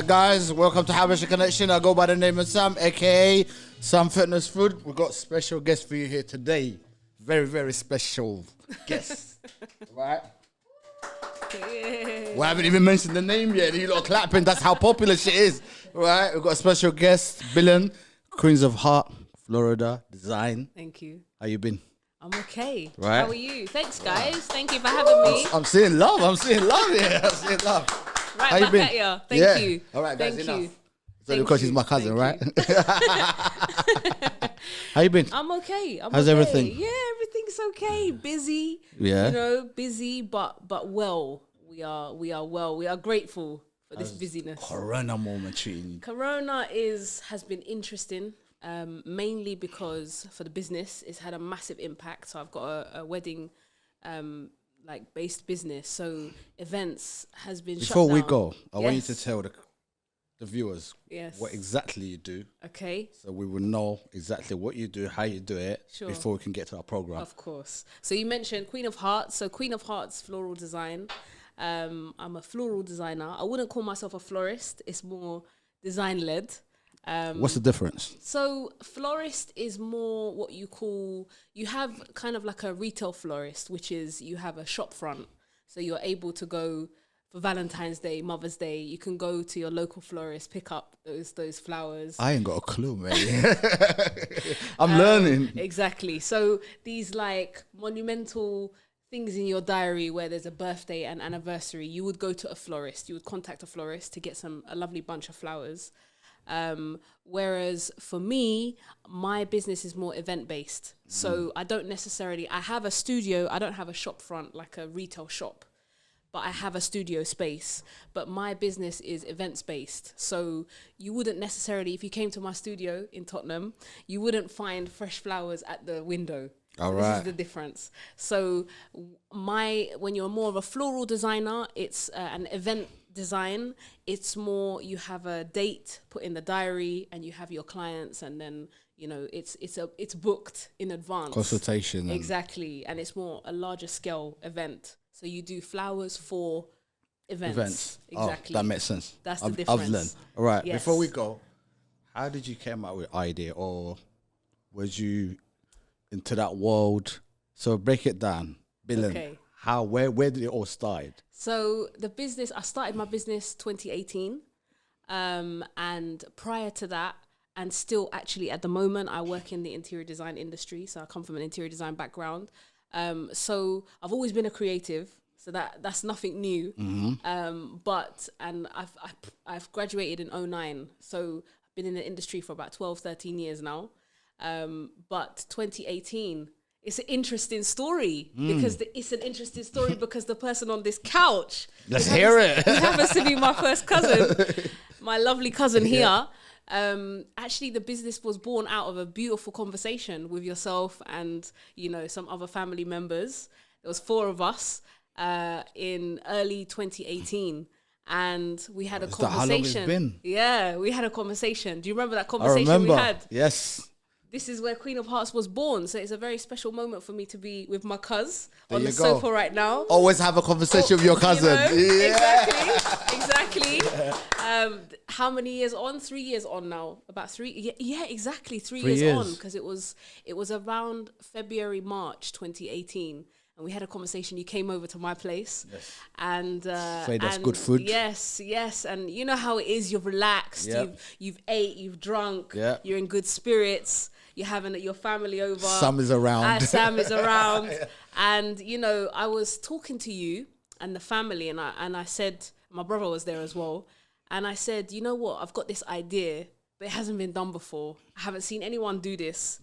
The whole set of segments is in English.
Alright guys, welcome to Habesha Connection. I go by the name of Sam, aka Sam Fitness Food. We've got special guest for you here today. Very, very special guest. Right? We haven't even mentioned the name yet. You lot are clapping. That's how popular she is. Right? We've got a special guest, Bilen, Queens of Heart, Florida Design. Thank you. How you been? I'm okay. Right. How are you? Thanks, guys. Thank you for having me. I'm seeing love. I'm seeing love here. I'm seeing love. Right How you back been? at ya. Thank you. All right, guys, Thank enough. you. It's only because she's my cousin, right? How you been? I'm okay. How's okay. everything? Yeah, everything's okay. Busy. Yeah. You know, busy, but well. We are well. We are grateful for this busyness. Corona moment treating you. Corona has been interesting. Mainly because for the business, it's had a massive impact. So I've got a wedding, based business. So events has been shut Before down. we go, I want you Yes. to tell the viewers Yes. what exactly you do, Okay. so we will know exactly what you do, how you do it, Sure. before we can get to our program. Of course. So you mentioned Queen of Hearts. So Queen of Hearts floral design. I'm a floral designer. I wouldn't call myself a florist. It's more design led. What's the difference? So florist is more what you have kind of like a retail florist, which is you have a shop front. So you're able to go for Valentine's Day, Mother's Day. You can go to your local florist, pick up those flowers. I ain't got a clue, man. I'm learning. Exactly. So these like monumental things in your diary where there's a birthday and anniversary, you would go to a florist. You would contact a florist to get a lovely bunch of flowers. Whereas for me, my business is more event based. So I have a studio. I don't have a shop front like a retail shop, but I have a studio space. But my business is events based. So you wouldn't necessarily, if you came to my studio in Tottenham, you wouldn't find fresh flowers at the window. All This right. is the difference. So when you're more of a floral designer, it's an event design. It's more you have a date put in the diary and you have your clients, and then it's booked in advance. Consultation. Exactly, and it's more a larger scale event. So you do flowers for events. Exactly. Oh, that makes sense. That's the I've difference. learned. All right. Yes. Before we go, how did you come up with idea, or was you into that world? So break it down, Bilen. Okay. Where did it all start? So I started my business 2018. And prior to that, and still actually at the moment, I work in the interior design industry. So I come from an interior design background. So I've always been a creative. So that's nothing new. Mm-hmm. I've graduated in 2009. So I've been in the industry for about 12, 13 years now. But 2018, it's an interesting story because the person on this couch. Let's hear it. Who happens to be my first cousin, my lovely cousin here. Actually, the business was born out of a beautiful conversation with yourself and some other family members. There was 4 of us in early 2018. And we had a conversation. How long it's been? Yeah, we had a conversation. Do you remember that I conversation remember. we had? Yes. This is where Queen of Hearts was born. So it's a very special moment for me to be with my cuz There on you the go. sofa right now. Always have a conversation with your cousin. Yeah. Exactly. How many years on? 3 years on now. About 3. Yeah, exactly. 3 years on. Because it was around February, March 2018. And we had a conversation. You came over to my place. Yes. And That's good food. Yes. And you know how it is. You're relaxed. Yep. You've ate. You've drunk. Yep. You're in good spirits. You're having your family over. Sam is around. Sam is around. And, I was talking to you and the family, and I said, my brother was there as well. And I said, you know what? I've got this idea, but it hasn't been done before. I haven't seen anyone do this,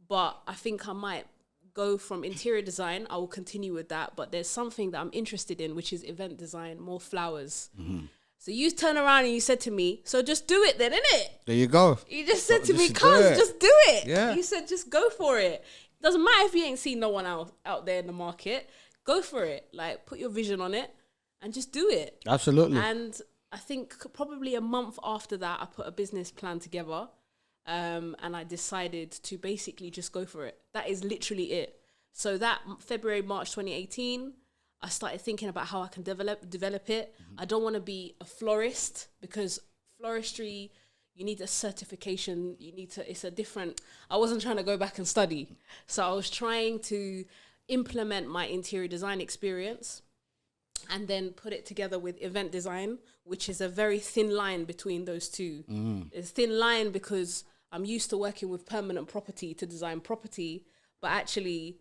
but I think I might go from interior design. I will continue with that. But there's something that I'm interested in, which is event design, more flowers. Mm-hmm. So you turn around and you said to me, so just do it then, innit? There you go. You just said to me, Just cuz, just do it. Yeah. You said, just go for it. Doesn't matter if you ain't seen no one out there in the market. Go for it. Like, put your vision on it and just do it. Absolutely. And I think probably a month after that, I put a business plan together. And I decided to basically just go for it. That is literally it. So that February, March 2018, I started thinking about how I can develop it. Mm-hmm. I don't want to be a florist because floristry, you need a certification. It's a different, I wasn't trying to go back and study. So I was trying to implement my interior design experience and then put it together with event design, which is a very thin line between those two. It's a thin line because I'm used to working with permanent property to design property, but actually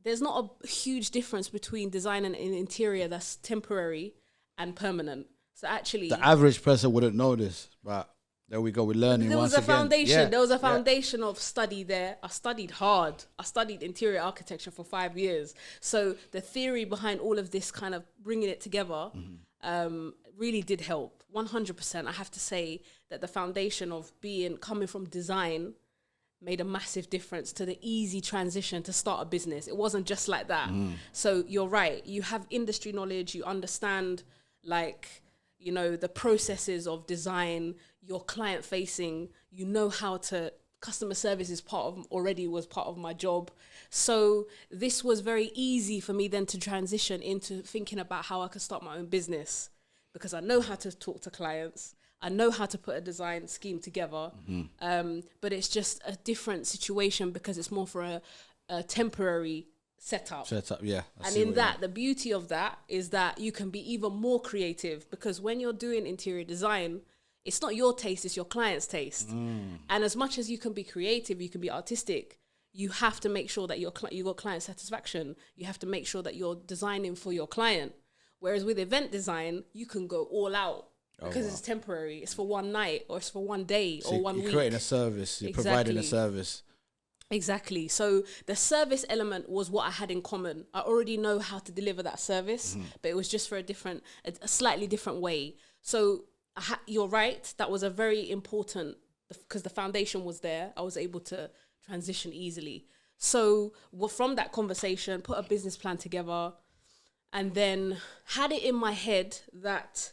there's not a huge difference between design and an interior that's temporary and permanent. So actually, the average person wouldn't know this, but there we go. We're learning. There was once a foundation. Again. There was a foundation of study there. I studied hard. I studied interior architecture for 5 years. So the theory behind all of this, kind of bringing it together, really did help. 100%. I have to say that the foundation of coming from design made a massive difference to the easy transition to start a business. It wasn't just like that. So you're right. You have industry knowledge. You understand, the processes of design. You're client facing. You know how to. Customer service was part of my job. So this was very easy for me then to transition into thinking about how I could start my own business, because I know how to talk to clients. I know how to put a design scheme together, but it's just a different situation because it's more for a temporary setup. Yeah. And in that, the beauty of that is that you can be even more creative, because when you're doing interior design, it's not your taste, it's your client's taste. And as much as you can be creative, you can be artistic, you have to make sure that you got client satisfaction. You have to make sure that you're designing for your client. Whereas with event design, you can go all out. Because it's temporary. It's for one night, or it's for one day, or 1 week. You're creating a service. You're providing a service. Exactly. So the service element was what I had in common. I already know how to deliver that service, but it was just for a slightly different way. So you're right. That was a very important, because the foundation was there. I was able to transition easily. So from that conversation, put a business plan together, and then had it in my head that,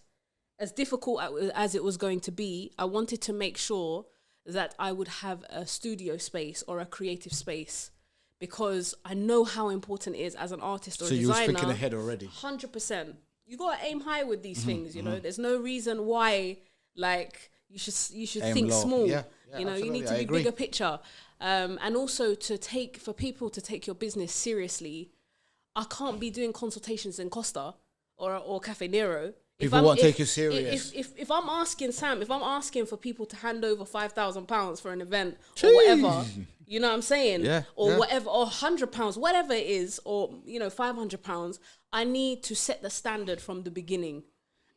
as difficult as it was going to be, I wanted to make sure that I would have a studio space or a creative space, because I know how important it is as an artist or a designer. So you was thinking ahead already. 100%. You got to aim high with these things, you know. There's no reason why, you should aim think low. small. Yeah, you know, you need to be bigger picture. And also for people to take your business seriously, I can't be doing consultations in Costa or Cafe Nero. People won't take you serious. If I'm asking for people to hand over £5,000 for an event or whatever, you know what I'm saying? Yeah. Or whatever, or £100, whatever it is, or, £500, I need to set the standard from the beginning.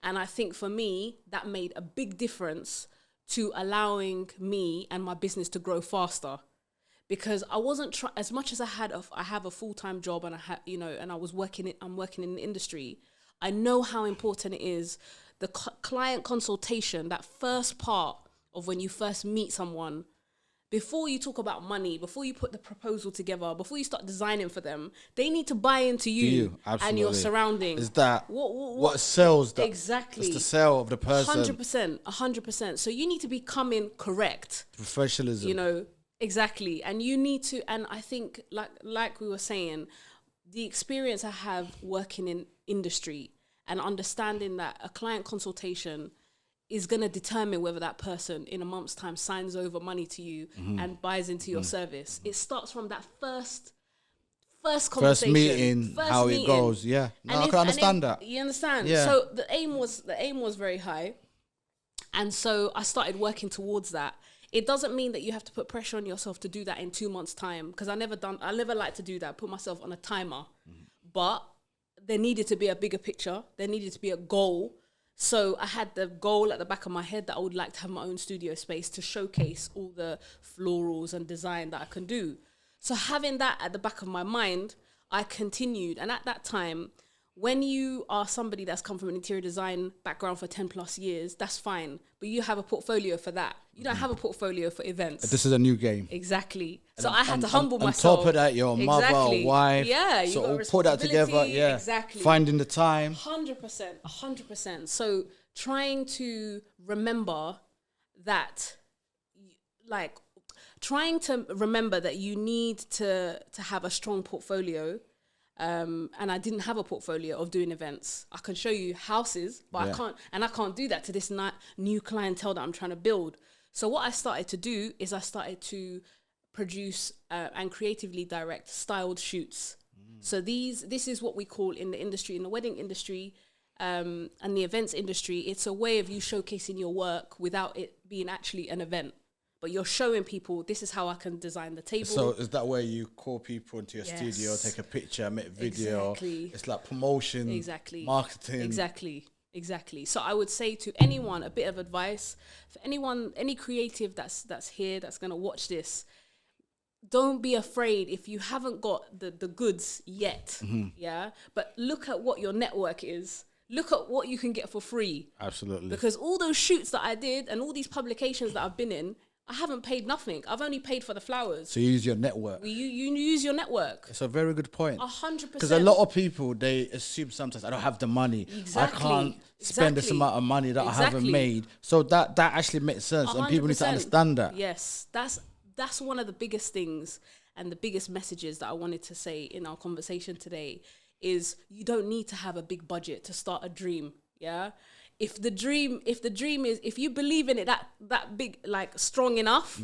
And I think for me, that made a big difference to allowing me and my business to grow faster. Because I wasn't as much as I have a full-time job, and I'm working in the industry. I know how important it is, the client consultation, that first part of when you first meet someone, before you talk about money, before you put the proposal together, before you start designing for them, they need to buy into you and your surroundings. Is that what sells that? Exactly. It's the sale of the person. 100%. So you need to be coming correct. Professionalism. Exactly. And you need to, and I think like we were saying, the experience I have working in industry and understanding that a client consultation is going to determine whether that person in a month's time signs over money to you and buys into your service. It starts from that first conversation. First meeting. It goes. Yeah. No, I can understand that. You understand? Yeah. So the aim was very high. And so I started working towards that. It doesn't mean that you have to put pressure on yourself to do that in 2 months' time, because I never like to do that, put myself on a timer. But there needed to be a bigger picture. There needed to be a goal. So I had the goal at the back of my head that I would like to have my own studio space to showcase all the florals and design that I can do. So having that at the back of my mind, I continued. And at that time, when you are somebody that's come from an interior design background for 10 plus years, that's fine. But you have a portfolio for that. You don't have a portfolio for events. This is a new game. Exactly. So I had to humble myself. On top of that, your mother or wife. Yeah. You so got put that together. Yeah. Exactly. Finding the time. 100%. So trying to remember that, trying to remember that you need to have a strong portfolio, and I didn't have a portfolio of doing events. I can show you houses, but I can't do that to this new clientele that I'm trying to build. So what I started to do is I started to produce and creatively direct styled shoots. So this is what we call in the industry, in the wedding industry, and the events industry, it's a way of you showcasing your work without it being actually an event. But you're showing people, this is how I can design the table. So is that where you call people into your studio, take a picture, make video? Exactly. It's like promotion, marketing. Exactly. So I would say to anyone, a bit of advice, for anyone, any creative that's here, that's going to watch this, don't be afraid if you haven't got the goods yet, but look at what your network is. Look at what you can get for free. Absolutely. Because all those shoots that I did and all these publications that I've been in, I haven't paid nothing. I've only paid for the flowers. So you use your network. You use your network. It's a very good point. 100%. Because a lot of people, they assume sometimes I don't have the money. Exactly. I can't spend this amount of money that I haven't made. So that actually makes sense. 100%. And people need to understand that. Yes. That's one of the biggest things and the biggest messages that I wanted to say in our conversation today is you don't need to have a big budget to start a dream. Yeah. If the dream is, if you believe in it that big, like strong enough,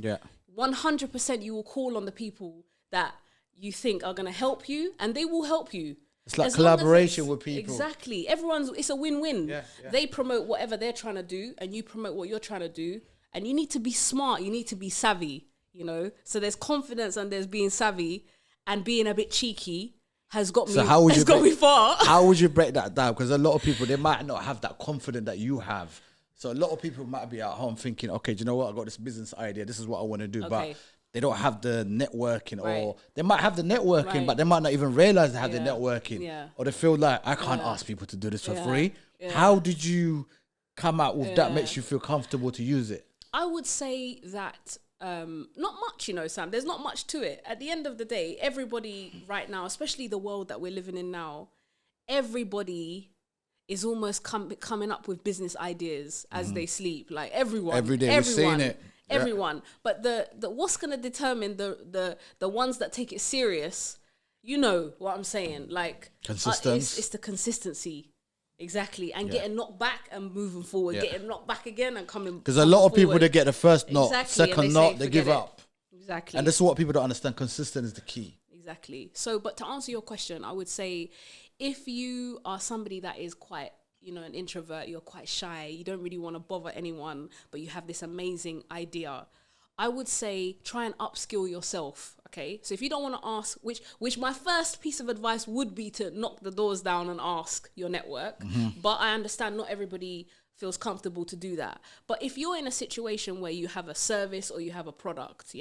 100% you will call on the people that you think are going to help you, and they will help you. It's like collaboration with people. Exactly. It's a win-win. They promote whatever they're trying to do, and you promote what you're trying to do, and you need to be smart. You need to be savvy, So there's confidence and there's being savvy, and being a bit cheeky has got me far. How would you break that down? Because a lot of people, they might not have that confidence that you have. So a lot of people might be at home thinking, okay, do you know what? I got this business idea. This is what I want to do. But they don't have the networking, or they might have the networking, but they might not even realize they have the networking. Or they feel like, I can't ask people to do this for free. How did you come out with that makes you feel comfortable to use it? I would say that not much, Sam. There's not much to it. At the end of the day, everybody right now, especially the world that we're living in now, everybody is almost coming up with business ideas as they sleep. Like everyone. Every day we're seeing it. Everyone. But the what's going to determine the ones that take it serious, you know what I'm saying? Like consistency. It's the consistency. Exactly, and getting knocked back and moving forward, getting knocked back again and coming. Because a lot of people, they get the first knock, second knock, they give up. Exactly. And this is what people don't understand. Consistent is the key. Exactly. So, but to answer your question, I would say if you are somebody that is quite, an introvert, you're quite shy, you don't really want to bother anyone, but you have this amazing idea, I would say try and upskill yourself. Okay, so if you don't want to ask, which my first piece of advice would be to knock the doors down and ask your network. But I understand not everybody feels comfortable to do that. But if you're in a situation where you have a service or you have a product,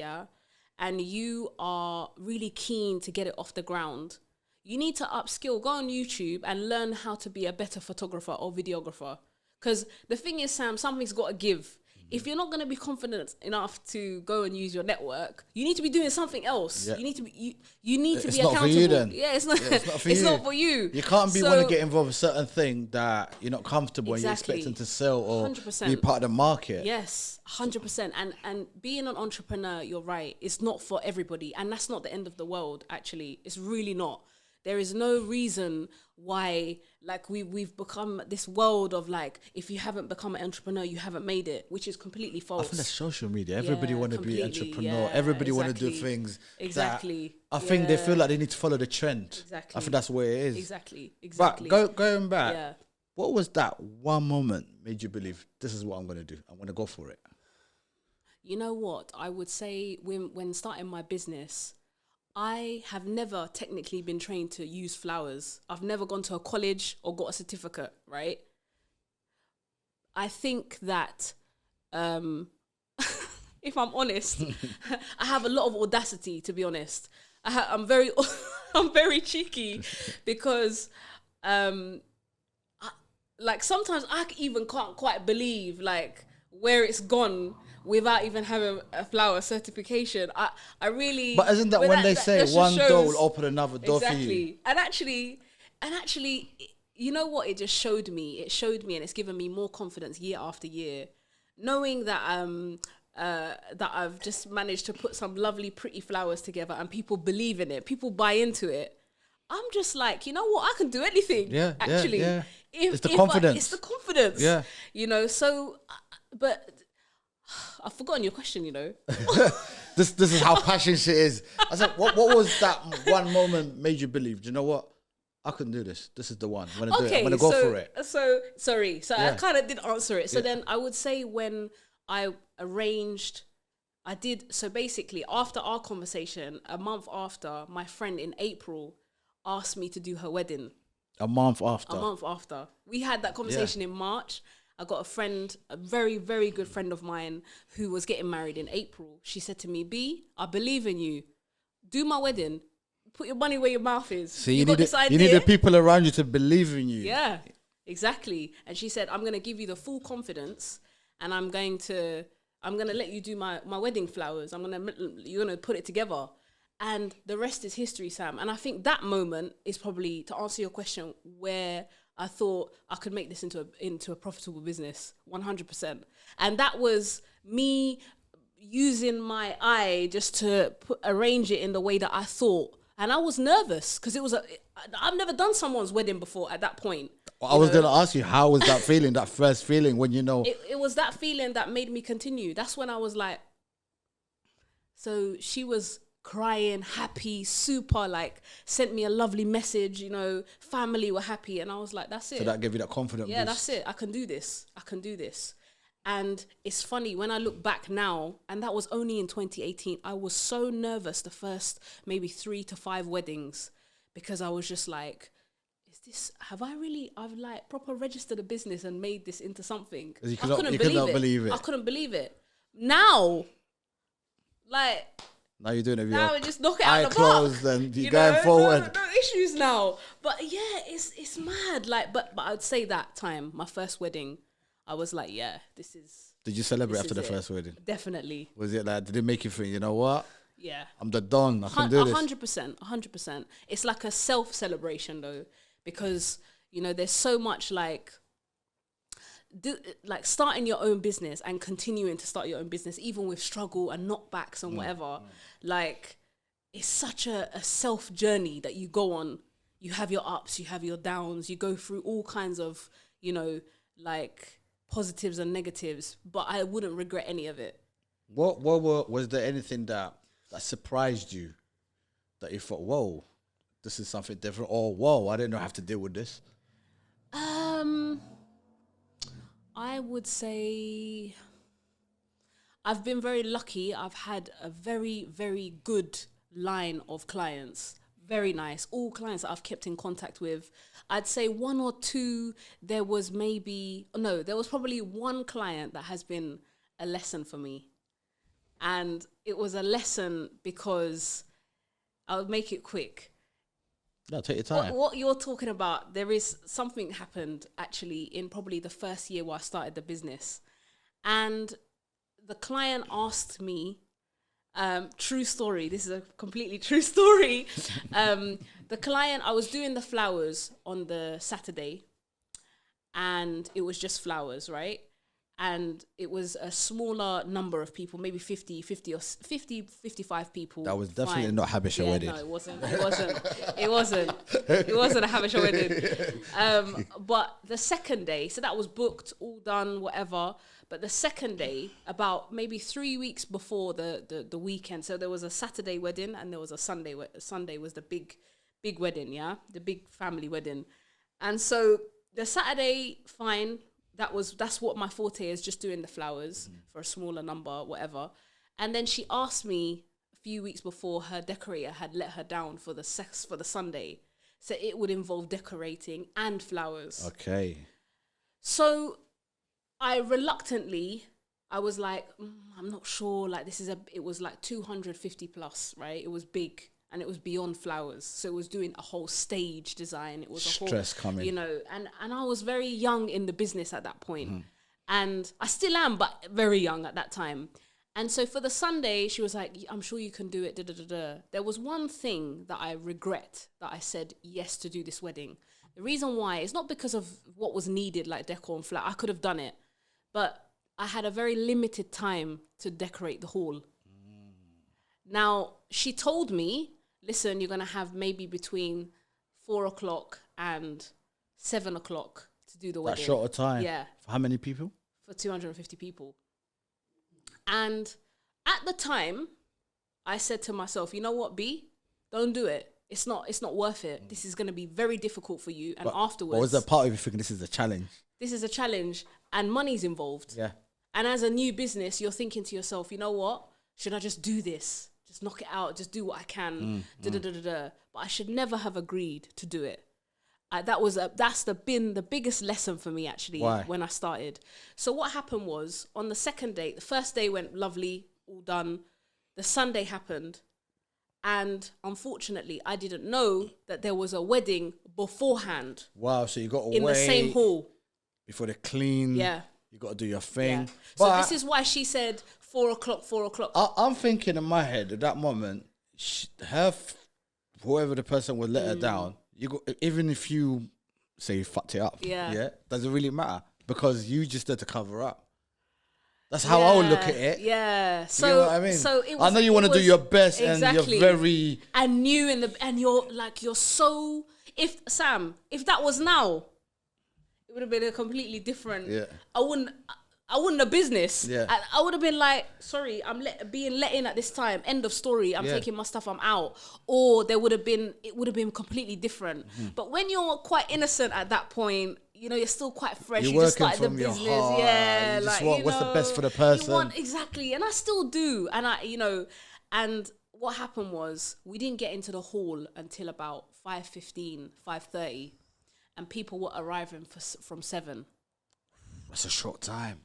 and you are really keen to get it off the ground, you need to upskill, go on YouTube and learn how to be a better photographer or videographer. Because the thing is, Sam, something's got to give. If you're not going to be confident enough to go and use your network, you need to be doing something else. You need to be you need to be accountable. Not for you then. It's not for you. It's not for you. You can't want to get involved with a certain thing that you're not comfortable and you're expecting to sell or 100%. be part of the market. Yes, 100%. And being an entrepreneur, you're right, it's not for everybody. And that's not the end of the world, actually. It's really not. There is no reason why, like, we've become this world of, like, if you haven't become an entrepreneur, you haven't made it, which is completely false. I think that's social media. Everybody want to be an entrepreneur. Everybody want to do things. Exactly. I think they feel like they need to follow the trend. Exactly. I think that's what it is. Exactly. But going back, what was that one moment made you believe this is what I'm going to do? I'm going to go for it. You know what? I would say when starting my business, I have never technically been trained to use flowers. I've never gone to a college or got a certificate, right? I think that, if I'm honest, I have a lot of audacity, to be honest. I'm very cheeky because, like, sometimes I even can't quite believe, like, where it's gone without even having a flower certification. I really... But isn't that when they say one door will open another door for you? And actually, you know what it just showed me? It showed me, and it's given me more confidence year after year, knowing that that I've just managed to put some lovely, pretty flowers together and people believe in it, people buy into it. I'm just like, you know what? I can do anything. Yeah, actually. yeah. It's the It's the confidence. Yeah. You know, so, but I've forgotten your question, you know. This is how passionate it is. I said, what was that one moment made you believe, do you know what? I can do this. This is the one. I'm going to do it. I'm going to go for it. So, sorry. So I kind of did answer it. So then I would say when I arranged, so basically after our conversation, a month after, my friend in April asked me to do her wedding. A month after. We had that conversation in March. I got a friend, a very, very good friend of mine who was getting married in April. She said to me, B, I believe in you. Do my wedding. Put your money where your mouth is. So you need the people around you to believe in you. Yeah, exactly. And she said, I'm going to give you the full confidence and I'm going to let you do my wedding flowers. You're going to put it together. And the rest is history, Sam. And I think that moment is probably, to answer your question, where I thought I could make this into a profitable business, 100%. And that was me using my eye just to arrange it in the way that I thought. And I was nervous because I've never done someone's wedding before at that point. I was going to ask you, how was that feeling, that first feeling when you know? It was that feeling that made me continue. That's when I was like, so she was crying, happy, super, like, sent me a lovely message, you know, family were happy. And I was like, that's it. So that gave you that confidence. Yeah, that's it. I can do this. And it's funny, when I look back now, and that was only in 2018, I was so nervous the first maybe 3 to 5 weddings, because I was just like, I've like proper registered a business and made this into something. I couldn't believe it. I couldn't believe it. Now, like... Now you're doing it with now your just knock it out of the park. closed and you're going forward. No issues now. But yeah, it's mad. Like, but I'd say that time, my first wedding, I was like, yeah, this is... Did you celebrate after the first wedding? Definitely. Was it like, did it make you think, you know what? Yeah. I'm the Don. I can do this. 100%. It's like a self-celebration though, because, you know, there's so much like starting your own business and continuing to start your own business, even with struggle and knockbacks and whatever, like, it's such a self journey that you go on. You have your ups, you have your downs, you go through all kinds of, you know, like positives and negatives, but I wouldn't regret any of it. Was there anything that surprised you, that you thought, whoa, this is something different, or whoa, I didn't know I have to deal with this? I would say I've been very lucky. I've had a very, very good line of clients. Very nice. All clients that I've kept in contact with. I'd say 1 or 2, there was probably 1 client that has been a lesson for me. And it was a lesson because, I'll make it quick. No, take your time. What you're talking about, there is something happened actually in probably the first year where I started the business. And the client asked me, true story, this is a completely true story. The client, I was doing the flowers on the Saturday and it was just flowers, right? And it was a smaller number of people, maybe 50 or 55 people. That was definitely not Habesha wedding. No, it wasn't. It wasn't a Habesha wedding. But the second day, so that was booked, all done, whatever. But the second day, about maybe 3 weeks before the weekend, so there was a Saturday wedding and there was a Sunday. Sunday was the big wedding, yeah? The big family wedding. And so the Saturday, fine. That's what my forte is, just doing the flowers for a smaller number, whatever. And then she asked me a few weeks before, her decorator had let her down for the Sunday. So it would involve decorating and flowers. Okay. So I was like, I'm not sure. Like it was like 250 plus, right? It was big. And it was beyond flowers. So it was doing a whole stage design. It was a stress coming. You know, and I was very young in the business at that point. And I still am, but very young at that time. And so for the Sunday, she was like, I'm sure you can do it. There was one thing that I regret that I said yes to do this wedding. The reason why is not because of what was needed, like decor and flower. I could have done it. But I had a very limited time to decorate the hall. Now, she told me, listen, you're going to have maybe between 4:00 and 7:00 to do the wedding. That shorter time. Yeah. For how many people? For 250 people. And at the time, I said to myself, you know what, B, don't do it. It's not worth it. This is going to be very difficult for you. And afterwards, But was there part of you thinking this is a challenge? This is a challenge, and money's involved. Yeah. And as a new business, you're thinking to yourself, you know what? Should I just do this? Just knock it out. Just do what I can. But I should never have agreed to do it. That's been the biggest lesson for me, actually. Why? When I started. So what happened was, on the second day, the first day went lovely, all done. The Sunday happened. And unfortunately, I didn't know that there was a wedding beforehand. Wow, so you got to in the same hall. Before they clean. Yeah. You got to do your thing. Yeah. So this is why she said 4:00. I'm thinking in my head at that moment, whoever the person would let her down, even if you say you fucked it up, doesn't really matter because you just had to cover up. That's how I would look at it. Yeah. So, you know what I mean? So it was, I know you want to do your best, exactly. And you're very and new and you're so. If that was now, it would have been a completely different. Yeah. I wouldn't have business. Yeah. I would have been like, sorry, I'm being let in at this time. End of story. I'm taking my stuff. I'm out. Or it would have been completely different. But when you're quite innocent at that point, you know, you're still quite fresh. You're you just working started the from business. your heart. Yeah. You just like, want what's the best for the person. Exactly. And I still do. And and what happened was we didn't get into the hall until about 5:15, 5:30. And people were arriving from 7. That's a short time.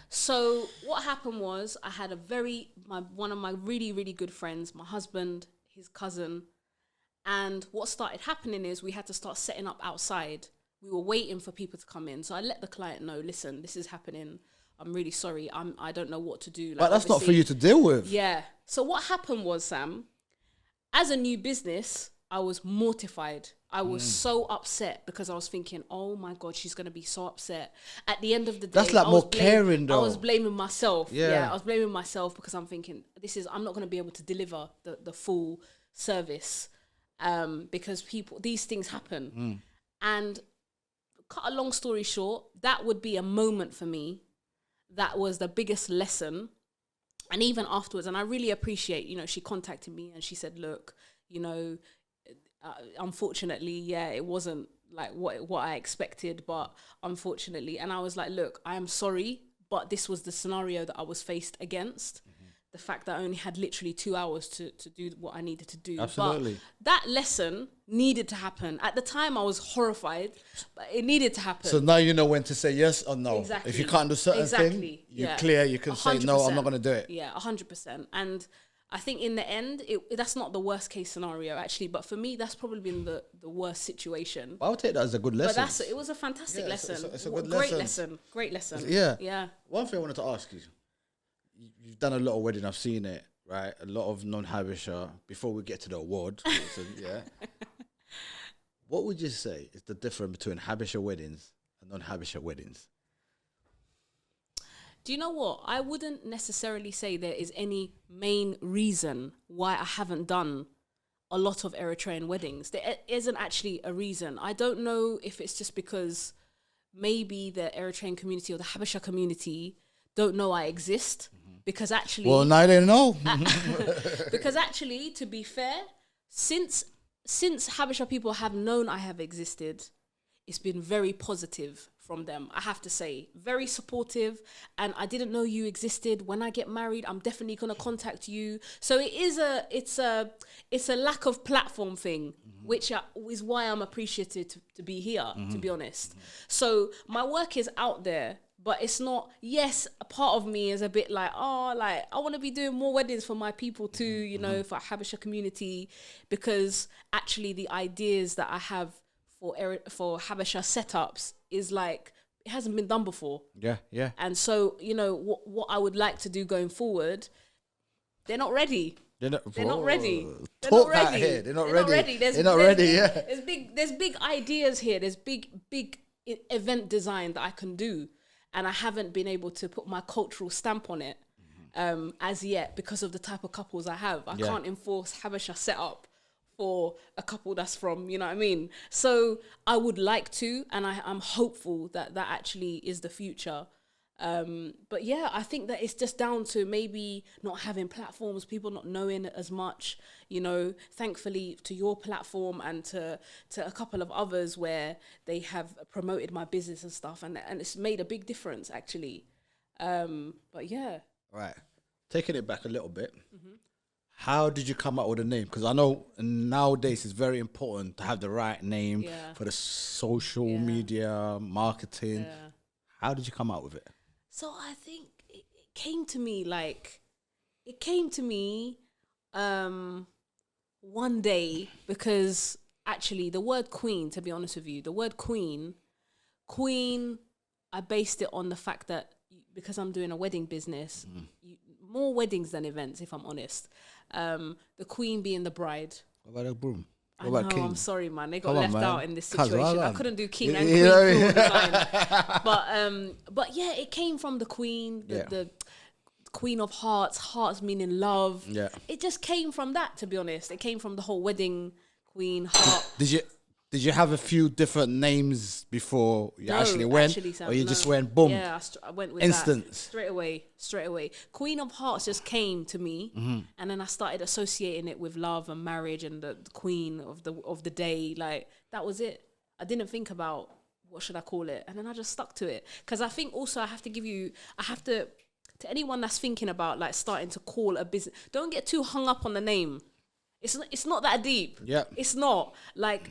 So what happened was I had one of my really, really good friends, my husband, his cousin. And what started happening is we had to start setting up outside. We were waiting for people to come in. So I let the client know, listen, this is happening. I'm really sorry. I don't know what to do. Like, but that's not for you to deal with. Yeah. So what happened was, Sam, as a new business, I was mortified. I was so upset because I was thinking, oh my God, she's going to be so upset. At the end of the day, that's like more caring though. I was blaming myself. Yeah. I was blaming myself because I'm thinking, I'm not going to be able to deliver the full service because these things happen. And cut a long story short, that would be a moment for me. That was the biggest lesson. And even afterwards, and I really appreciate, she contacted me and she said, look, unfortunately, it wasn't like what I expected, but unfortunately, and I was like, look, I am sorry, but this was the scenario that I was faced against. The fact that I only had literally 2 hours to do what I needed to do. Absolutely. But that lesson needed to happen. At the time, I was horrified, but it needed to happen. So now you know when to say yes or no. Exactly. If you can't do certain thing, you're clear, you can 100%. Say, no, I'm not going to do it. Yeah, 100%. And I think in the end, that's not the worst case scenario, actually. But for me, that's probably been the worst situation. I would take that as a good lesson. But it was a fantastic lesson. It's a good lesson. Great lesson. Yeah. One thing I wanted to ask you. You've done a lot of wedding. I've seen it, right? A lot of non-Habesha. Before we get to the award, what would you say is the difference between Habesha weddings and non-Habesha weddings? Do you know what? I wouldn't necessarily say there is any main reason why I haven't done a lot of Eritrean weddings. There isn't actually a reason. I don't know if it's just because maybe the Eritrean community or the Habesha community don't know I exist. Because actually... Well, now they know. Because actually, to be fair, since Habesha people have known I have existed, it's been very positive from them, I have to say. Very supportive. And I didn't know you existed. When I get married, I'm definitely going to contact you. So it's a lack of platform thing, which is why I'm appreciative to be here, to be honest. So my work is out there. But it's not, yes, a part of me is a bit like, I want to be doing more weddings for my people too, for Habesha community, because actually the ideas that I have for Habesha setups is like, it hasn't been done before. Yeah. And so, what I would like to do going forward, they're not ready. They're not ready. They're not ready. They're not ready. They're not ready. There's big ideas here. There's big event design that I can do. And I haven't been able to put my cultural stamp on it as yet because of the type of couples I have. I can't enforce Habesha setup for a couple that's from, you know what I mean? So I would like to, and I'm hopeful that that actually is the future. But yeah, I think that it's just down to maybe not having platforms, people not knowing as much, you know, thankfully to your platform and to a couple of others where they have promoted my business and stuff, and it's made a big difference actually. But yeah. Right. Taking it back a little bit. How did you come up with a name? Because I know nowadays it's very important to have the right name for the social media marketing. Yeah. How did you come up with it? So I think it came to me one day, because actually the word queen, to be honest with you, the word queen, I based it on the fact that because I'm doing a wedding business, more weddings than events, if I'm honest. The queen being the bride. What about a broom? I What about know, king? I'm sorry, man. They got Come on, left man. out in this Cuz, situation. well I done. couldn't do king and You queen know? floral design. But yeah, it came from the queen, the queen of hearts, hearts meaning love. Yeah. It just came from that, to be honest. It came from the whole wedding queen heart. Did you have a few different names before you actually went? Sam, or you just went boom? Yeah, I went with instant. that. Straight away. Queen of Hearts just came to me, and then I started associating it with love and marriage and the queen of the day. Like, that was it. I didn't think about what should I call it, and then I just stuck to it. Because I think also I have to anyone that's thinking about like starting to call a business, don't get too hung up on the name. It's not that deep. Yeah. It's not like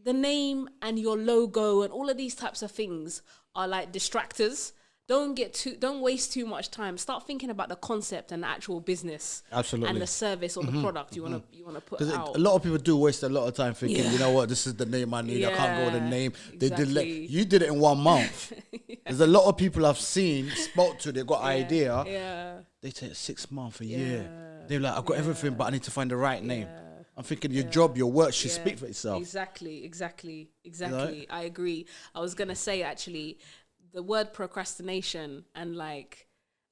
the name and your logo and all of these types of things are like distractors. Don't waste too much time. Start thinking about the concept and the actual business. Absolutely. And the service or the product you want to put out. Because a lot of people do waste a lot of time thinking, you know what, this is the name I need. I can't go with the name. Exactly. You did it in 1 month. There's a lot of people I've seen, spoke to, they got idea. Yeah. They take 6 months, a year. They're like, I've got everything, but I need to find the right name. I'm thinking your job, your work should speak for itself. Exactly. You know? I agree. I was going to say, actually, the word procrastination and like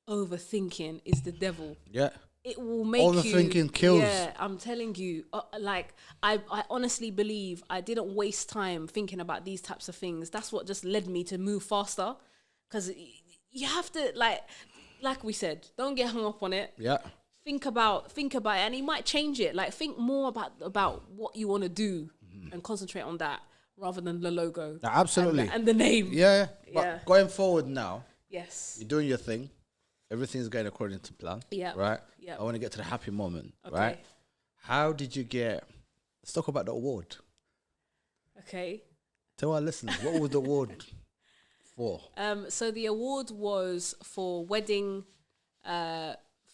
overthinking is the devil. Yeah. It will make overthinking kills. Yeah, I'm telling you. Like, I honestly believe I didn't waste time thinking about these types of things. That's what just led me to move faster. Because you have to, like we said, don't get hung up on it. Yeah. Think about it, and you might change it. Like, think more about what you want to do and concentrate on that rather than the logo. Absolutely. And the name. Yeah. But going forward now, yes, you're doing your thing. Everything's going according to plan. Yeah. Right? Yeah. I want to get to the happy moment. Okay. Right? How did you let's talk about the award. Okay. Tell our listeners, what was the award for? So the award was for wedding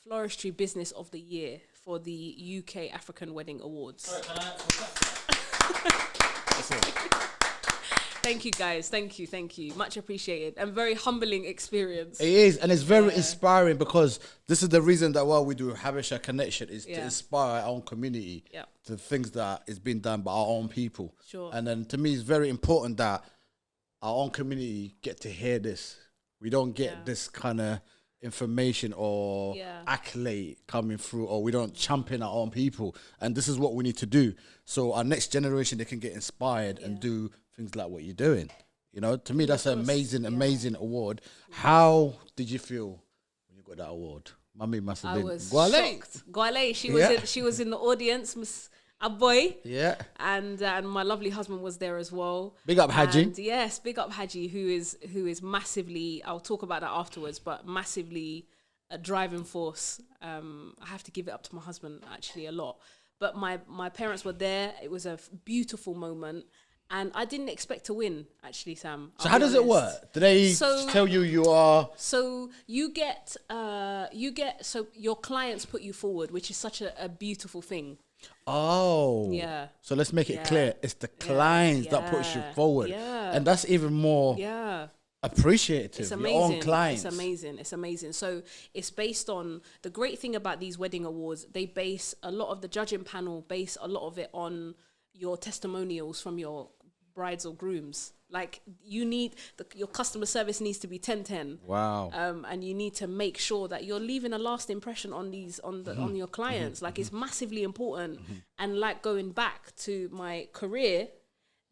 floristry business of the year for the UK African Wedding Awards. Sorry, can I Thank you, guys. Thank you. Much appreciated. And very humbling experience. It is, and it's very inspiring, because this is the reason that what we do Habesha Connection is to inspire our own community to things that is being done by our own people. Sure. And then to me, it's very important that our own community get to hear this. We don't get this kind of information or accolade coming through, or we don't champion our own people, and this is what we need to do so our next generation, they can get inspired and do things like what you're doing. You know, to me, that's an amazing award. How did you feel when you got that award? Mummy must have been shocked. Gwale, she was in the audience, Miss Aboy. Yeah. And my lovely husband was there as well. Big up Haji. And yes, big up Haji, who is massively, I'll talk about that afterwards, but massively a driving force. I have to give it up to my husband actually a lot. But my parents were there. It was a beautiful moment. And I didn't expect to win, actually, Sam. So how does it work? Do they tell you are? So you get, so your clients put you forward, which is such a beautiful thing. Oh. Yeah. So let's make it clear. It's the clients that puts you forward. Yeah. And that's even more appreciative. It's amazing. Your own clients. It's amazing. So it's based on, the great thing about these wedding awards, they base a lot of the judging panel, base a lot of it on your testimonials from your brides or grooms. Like you need your customer service needs to be 10/10. Wow. And you need to make sure that you're leaving a last impression on your clients. Like it's massively important. And like going back to my career,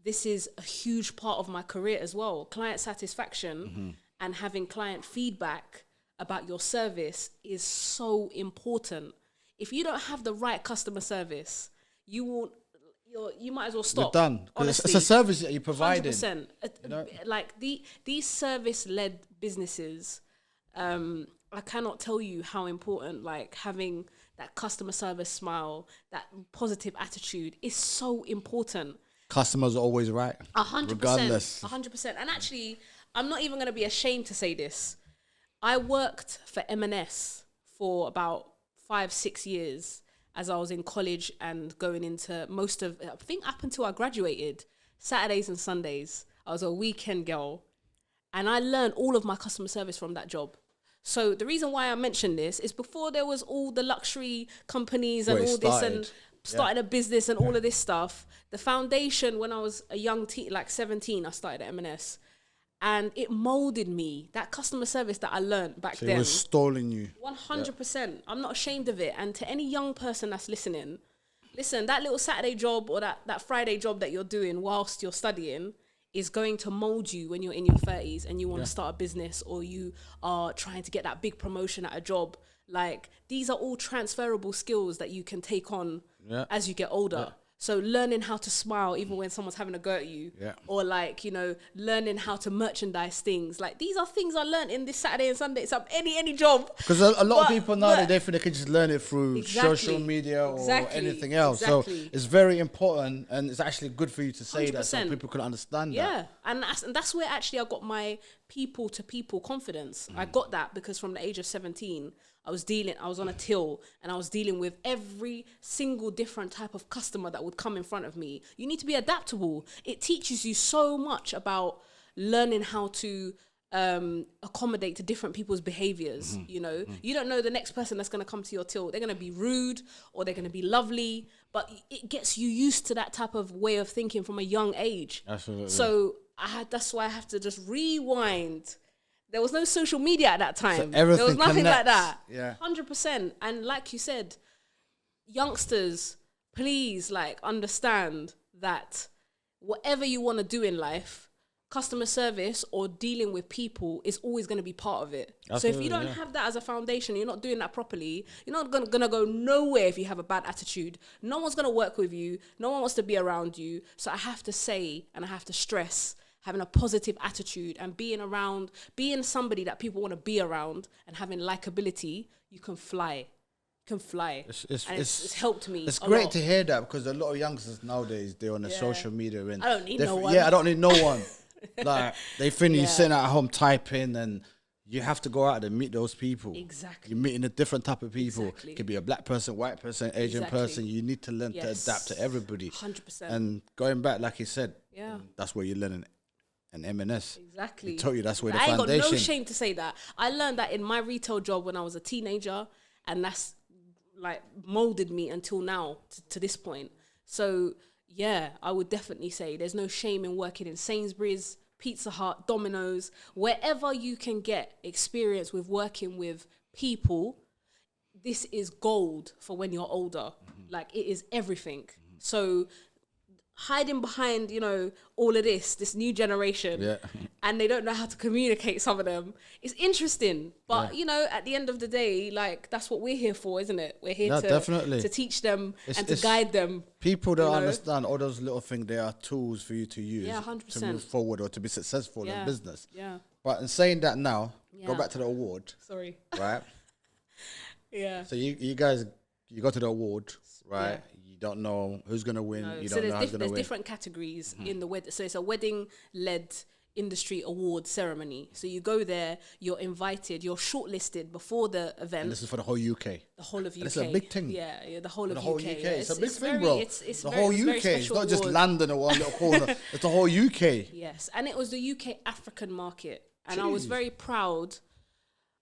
this is a huge part of my career as well. Client satisfaction and having client feedback about your service is so important. If you don't have the right customer service, you might as well stop. You're done. Honestly, it's a service that you're providing. 100%. You know? Like these service-led businesses, I cannot tell you how important like having that customer service smile, that positive attitude is so important. Customers are always right. 100%. Regardless. 100%. And actually, I'm not even going to be ashamed to say this. I worked for M&S for about 5-6 years as I was in college and going into I think up until I graduated, Saturdays and Sundays, I was a weekend girl. And I learned all of my customer service from that job. So the reason why I mentioned this is before there was all the luxury companies and all this and starting a business and all of this stuff, the foundation when I was a young teen, like 17, I started at M&S. And it molded me. That customer service that I learned back then. It was stolen you. 100%. Yeah. I'm not ashamed of it. And to any young person that's listening, listen, that little Saturday job or that Friday job that you're doing whilst you're studying is going to mold you when you're in your 30s and you want to start a business or you are trying to get that big promotion at a job. Like, these are all transferable skills that you can take on as you get older. Yeah. So learning how to smile even when someone's having a go at you, or like, you know, learning how to merchandise things. Like these are things I learned in this Saturday and Sunday. So any job. Because a lot of people now they think they can just learn it through social media or anything else. So it's very important, and it's actually good for you to say 100%. That so people can understand that. Yeah, and that's where actually I got my people to people confidence. I got that because from the age of 17. I was on a till and I was dealing with every single different type of customer that would come in front of me. You need to be adaptable. It teaches you so much about learning how to accommodate to different people's behaviors. You know, you don't know the next person that's going to come to your till. They're going to be rude or they're going to be lovely, but it gets you used to that type of way of thinking from a young age. Absolutely. So that's why I have to just rewind. There was no social media at that time. So everything there was nothing connects. like that. Yeah. 100%. And like you said, youngsters, please like understand that whatever you want to do in life, customer service or dealing with people is always going to be part of it. Absolutely, so if you don't have that as a foundation, you're not doing that properly, you're not going to go nowhere if you have a bad attitude. No one's going to work with you. No one wants to be around you. So I have to say, and I have to stress, having a positive attitude and being somebody that people want to be around and having likability, you can fly. You can fly. It's helped me. It's great to hear that because a lot of youngsters nowadays, they're on the social media. And I don't need no one. Yeah, I don't need no one. Like, they think you're sitting at home typing and you have to go out and meet those people. Exactly. You're meeting a different type of people. It could be a black person, white person, Asian person. You need to learn to adapt to everybody. 100%. And going back, like you said, that's where you're learning. And M&S. Exactly. I told you that's where the I foundation. I ain't got no shame to say that. I learned that in my retail job when I was a teenager, and that's like molded me until now to this point. So yeah, I would definitely say there's no shame in working in Sainsbury's, Pizza Hut, Domino's, wherever you can get experience with working with people. This is gold for when you're older. Like it is everything. So hiding behind, you know, all of this new generation, and they don't know how to communicate, some of them. It's interesting, but, you know, at the end of the day, like, that's what we're here for, isn't it? We're here to teach them and to guide them. People don't understand all those little things. They are tools for you to use 100%. to move forward or to be successful in business. Yeah. But in saying that now, go back to the award. Sorry. Right? So you guys, you go to the award, right? Don't know who's going to win. You don't know who's going to win. There's different categories in the wedding. So it's a wedding-led industry award ceremony. So you go there, you're invited, you're shortlisted before the event. And this is for the whole UK. The whole of UK. It's a big thing. Yeah, the whole of UK. Yeah, it's a big thing, bro. It's the whole UK. It's not just London or one little corner. It's the whole UK. Yes, and it was the UK African market. And I was very proud.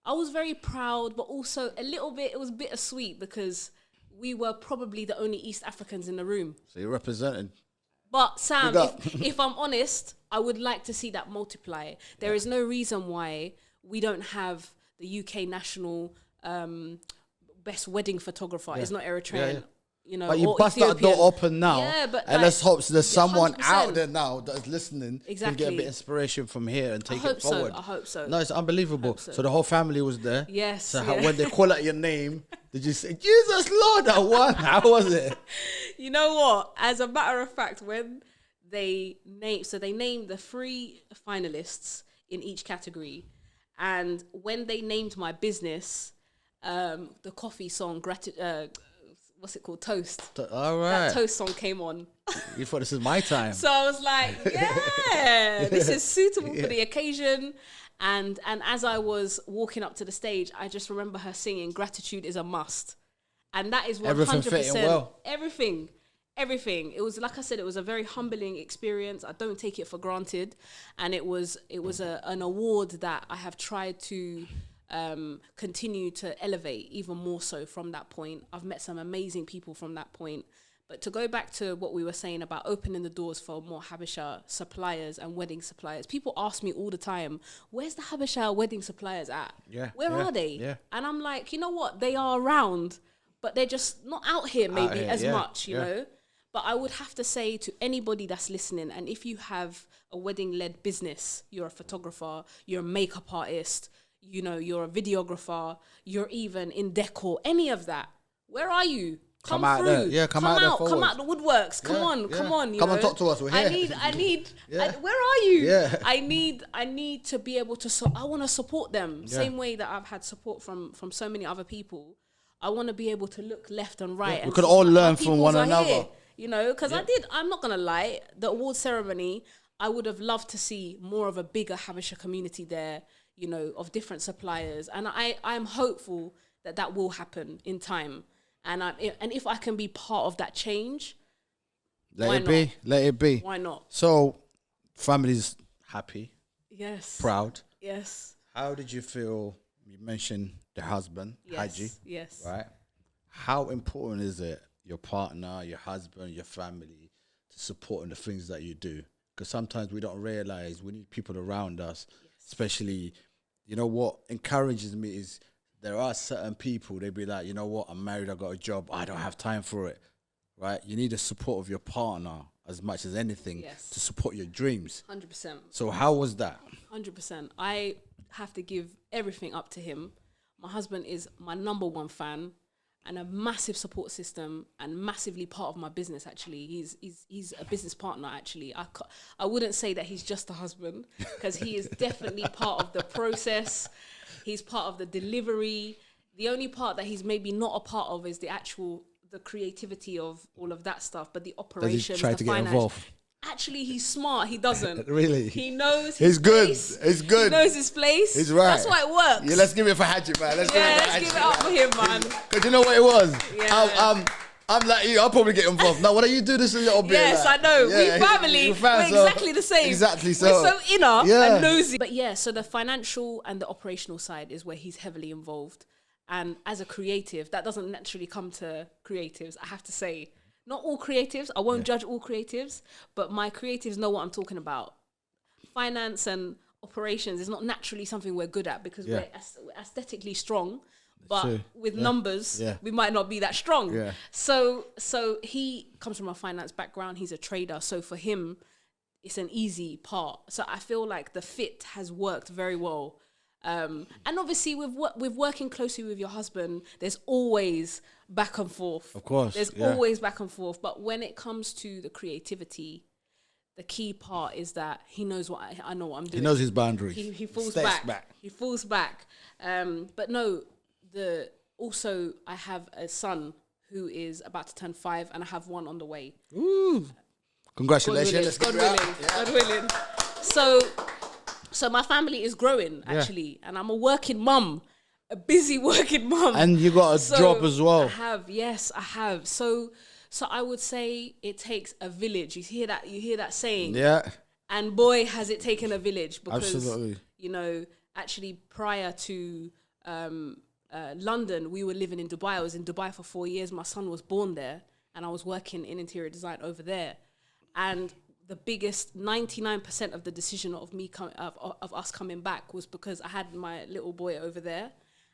But also a little bit, it was bittersweet because we were probably the only East Africans in the room. So you're representing. But Sam, if I'm honest, I would like to see that multiply. There is no reason why we don't have the UK national best wedding photographer. It's not Eritrean. You know, but you bust that door open now, and like, let's hope there's someone 100%. Out there now that is listening can get a bit of inspiration from here and take it forward. I hope so. No, it's unbelievable. So the whole family was there. Yes. So when they call out your name, did you say, Jesus Lord, I won? How was it? You know what? As a matter of fact, when they named the 3 finalists in each category, and when they named my business, the coffee song, what's it called? Toast. All right. That Toast song came on. You thought this is my time. So I was like, this is suitable for the occasion. And as I was walking up to the stage, I just remember her singing, "Gratitude is a must." And that is 100%. Everything fitting well. Everything. It was, like I said, it was a very humbling experience. I don't take it for granted. And it was an award that I have tried to continue to elevate even more so from that point. I've met some amazing people from that point. But to go back to what we were saying about opening the doors for more Habesha suppliers and wedding suppliers, people ask me all the time, where's the Habesha wedding suppliers at? Where are they? Yeah. And I'm like, you know what? They are around, but they're just not out here as much, you know? But I would have to say to anybody that's listening, and if you have a wedding-led business, you're a photographer, you're a makeup artist, you know, you're a videographer, you're even in decor, any of that, where are you? Come out through. There. Yeah, come out the woodworks. Come on. Come and talk to us. We're here. I need. Where are you? Yeah. I need to be able to. I want to support them. Same way that I've had support from so many other people. I want to be able to look left and right. And we could all learn from one another. Here, you know, because I'm not gonna lie. The award ceremony, I would have loved to see more of a bigger Habesha community there. You know, of different suppliers, and I'm hopeful that will happen in time. And if I can be part of that change, let it be. Why not? So, family's happy. Yes. Proud. Yes. How did you feel? You mentioned the husband, Haji. Yes. Right. How important is it, your partner, your husband, your family, to support in the things that you do? Because sometimes we don't realize we need people around us, especially, you know, what encourages me is, there are certain people, they'd be like, you know what, I'm married, I got a job, I don't have time for it, right? You need the support of your partner as much as anything to support your dreams. 100%. So how was that? 100%. I have to give everything up to him. My husband is my number one fan and a massive support system and massively part of my business, actually. He's a business partner, actually. I wouldn't say that he's just a husband, because he is definitely part of the process. He's part of the delivery. The only part that he's maybe not a part of is the creativity of all of that stuff, but the operations, does he try to get involved? Actually, he's smart. He doesn't. Really? He knows his place. He's good. He knows his place. He's right. That's why it works. Yeah, let's give it for Haji, man. Let's give it up for him, man. Because you know what it was? Yeah. I'm like you. I'll probably get involved. Now, why don't you do this a little bit? Yes, like, I know. We family. We're exactly the same. Exactly. So we're so inner and nosy. But yeah, so the financial and the operational side is where he's heavily involved. And as a creative, that doesn't naturally come to creatives, I have to say. Not all creatives. I won't judge all creatives, but my creatives know what I'm talking about. Finance and operations is not naturally something we're good at, because we're aesthetically strong. But with numbers, we might not be that strong. Yeah. So he comes from a finance background. He's a trader. So for him, it's an easy part. So I feel like the fit has worked very well. And obviously with working closely with your husband, there's always back and forth. Of course. There's always back and forth. But when it comes to the creativity, the key part is that he knows I know what I'm doing. He knows his boundaries. He falls back. He falls back. But no, also I have a son who is about to turn 5, and I have one on the way. Ooh! Congratulations! God willing. So my family is growing, actually, and I'm a working mum, a busy working mum. And you got a job as well. I have. So I would say it takes a village. You hear that saying? Yeah. And boy, has it taken a village, because absolutely, you know, actually prior to London, we were living in Dubai. I was in Dubai for 4 years. My son was born there, and I was working in interior design over there. And the biggest 99% of the decision of of us coming back was because I had my little boy over there,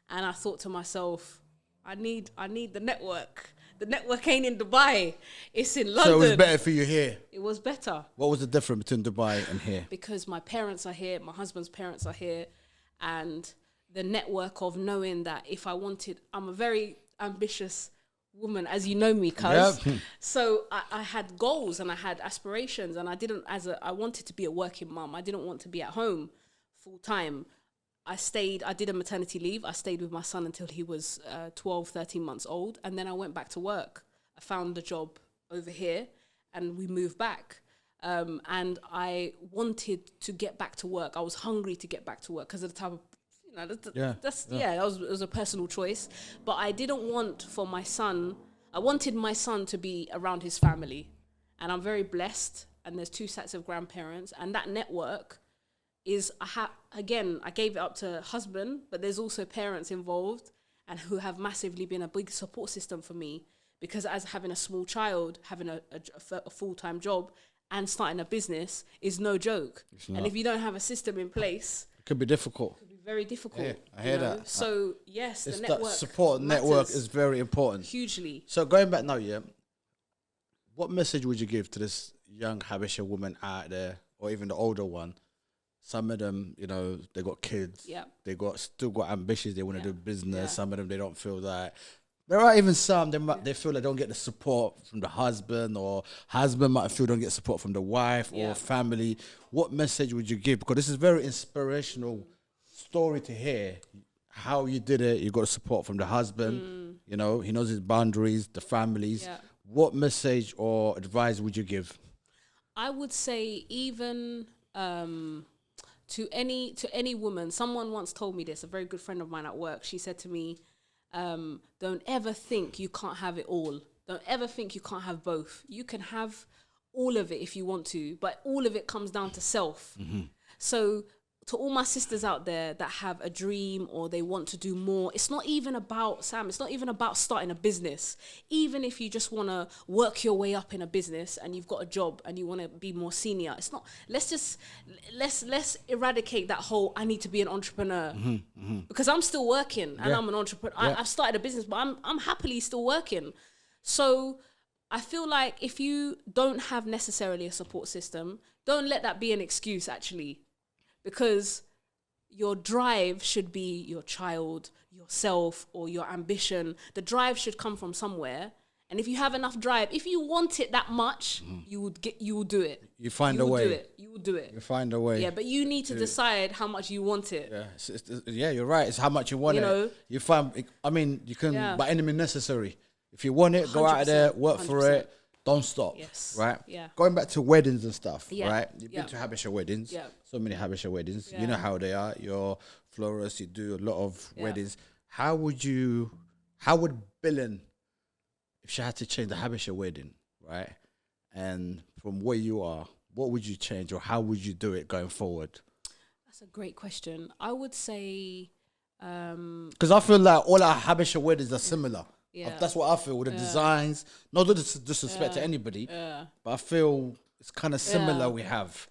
and I thought to myself, I need the network. The network ain't in Dubai; it's in London. So it was better for you here. It was better. What was the difference between Dubai and here? Because my parents are here, my husband's parents are here, and the network of knowing that if I wanted, I'm a very ambitious woman, as you know me, cuz. Yep. So I had goals and I had aspirations, and I wanted to be a working mum. I didn't want to be at home full time. I did a maternity leave. I stayed with my son until he was 12, 13 months old. And then I went back to work. I found a job over here and we moved back. And I wanted to get back to work. I was hungry to get back to work because of the type of, it was a personal choice. But I didn't want I wanted my son to be around his family. And I'm very blessed. And there's 2 sets of grandparents. And that network is, I gave it up to husband, but there's also parents involved and who have massively been a big support system for me, because as having a small child, having a full-time job and starting a business is no joke. And if you don't have a system in place, it could be difficult. It could be very difficult. Yeah, I hear that. So yes, it's the network, that support network is very important. Hugely. So going back now, what message would you give to this young Habesha woman out there, or even the older one? Some of them, they got kids. Yeah. They still got ambitions. They want to do business. Yeah. Some of them, they don't feel that. There are even some, they feel they don't get the support from the husband, or husband might feel don't get support from the wife or family. What message would you give? Because this is a very inspirational story to hear. How you did it. You got support from the husband. He knows his boundaries, the families. Yeah. What message or advice would you give? I would say even... To any woman, someone once told me this, a very good friend of mine at work. She said to me, don't ever think you can't have it all. Don't ever think you can't have both. You can have all of it if you want to, but all of it comes down to self. Mm-hmm. So to all my sisters out there that have a dream or they want to do more, it's not even about, Sam, it's not even about starting a business. Even if you just want to work your way up in a business and you've got a job and you want to be more senior, it's not, let's eradicate that whole, I need to be an entrepreneur. Mm-hmm, mm-hmm. Because I'm still working and I'm an entrepreneur. Yeah. I've started a business, but I'm happily still working. So I feel like if you don't have necessarily a support system, don't let that be an excuse, actually. Because your drive should be your child, yourself, or your ambition. The drive should come from somewhere. And if you have enough drive, if you want it that much, you will do it. You find a way. You will do it. You find a way. Yeah, but you need to decide how much you want it. Yeah, you're right. It's how much you want it. You find. I mean, you can by any means necessary. If you want it, go out there, work 100%. For it. Don't stop. Yes. Right? Yeah. Going back to weddings and stuff, right? You've been to Habesha weddings. Yeah. So many Habesha weddings. Yeah. You know how they are. You're florist, you do a lot of weddings. How would Bilen, if she had to change the Habesha wedding, right? And from where you are, what would you change, or how would you do it going forward? That's a great question. I would say... Because I feel like all our Habesha weddings are similar. Yeah. That's what I feel with the designs. No disrespect to anybody, but I feel it's kind of similar we have.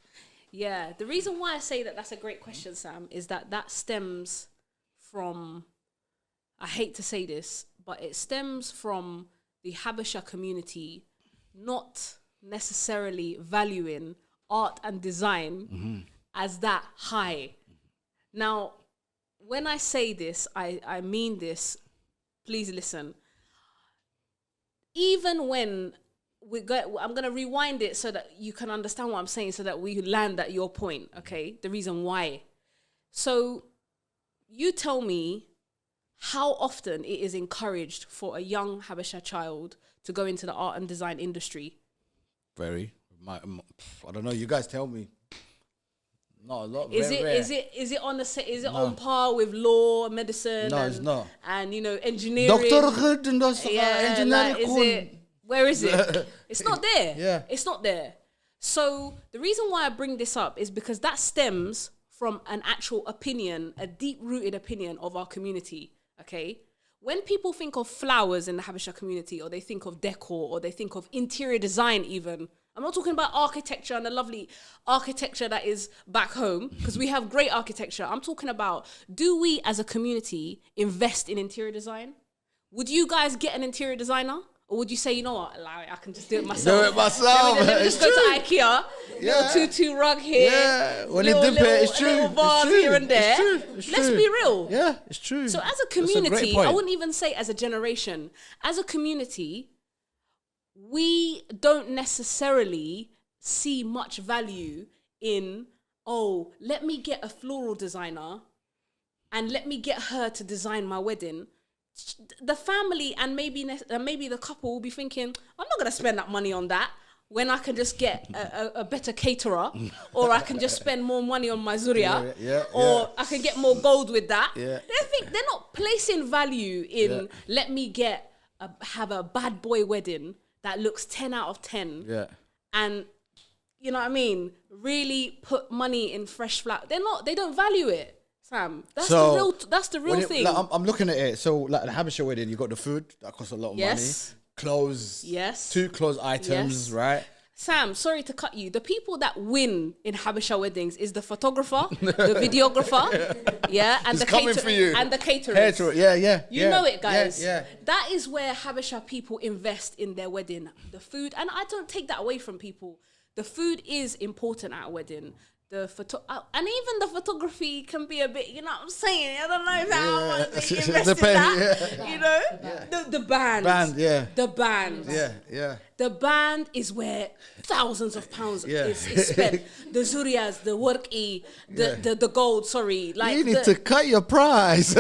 Yeah. The reason why I say that's a great question, Sam, is that stems from, I hate to say this, but it stems from the Habesha community not necessarily valuing art and design as that high. Now, when I say this, I mean this. Please listen. Even when I'm going to rewind it so that you can understand what I'm saying, so that we land at your point, okay? The reason why. So you tell me how often it is encouraged for a young Habesha child to go into the art and design industry. Very. I don't know. You guys tell me. Not a lot. Is it on par with law, medicine? No, it's not. And engineering. Where is it? It's not there. Yeah, it's not there. So the reason why I bring this up is because that stems from an actual opinion, a deep-rooted opinion of our community. Okay, when people think of flowers in the Habesha community, or they think of decor, or they think of interior design, even. I'm not talking about architecture and the lovely architecture that is back home, because we have great architecture. I'm talking about, do we as a community invest in interior design? Would you guys get an interior designer? Or would you say, you know what, like, I can just do it myself? Do it myself. Let me just go to IKEA. Little tutu rug here. Yeah, when you dip it, it's true. Little bars here and there. Let's be real. Yeah, it's true. So as a community, I wouldn't even say as a generation, as a community, we don't necessarily see much value in, oh, let me get a floral designer and let me get her to design my wedding. The family and maybe the couple will be thinking, I'm not going to spend that money on that when I can just get a better caterer, or I can just spend more money on my Zuria, or I can get more gold with that. Yeah. They're not placing value in, let me have a bad boy wedding that looks 10 out of 10. Yeah. And, you know what I mean? Really put money in fresh flower. They don't value it. Sam, that's the real thing. Like, I'm looking at it. So, like the Habesha wedding, you got the food that costs a lot of money. Clothes. Yes. 2 clothes items, right? Sam, sorry to cut you. The people that win in Habesha weddings is the photographer, the videographer, and the caterers. You know it, guys. That is where Habesha people invest in their wedding. The food, and I don't take that away from people. The food is important at a wedding. And even the photography can be a bit, you know what I'm saying? I don't know if I want to invest in that. You know? The band. The band. The band is where thousands of pounds is spent. The Zurias, the Worki, the gold, sorry. Like, you need to cut your price.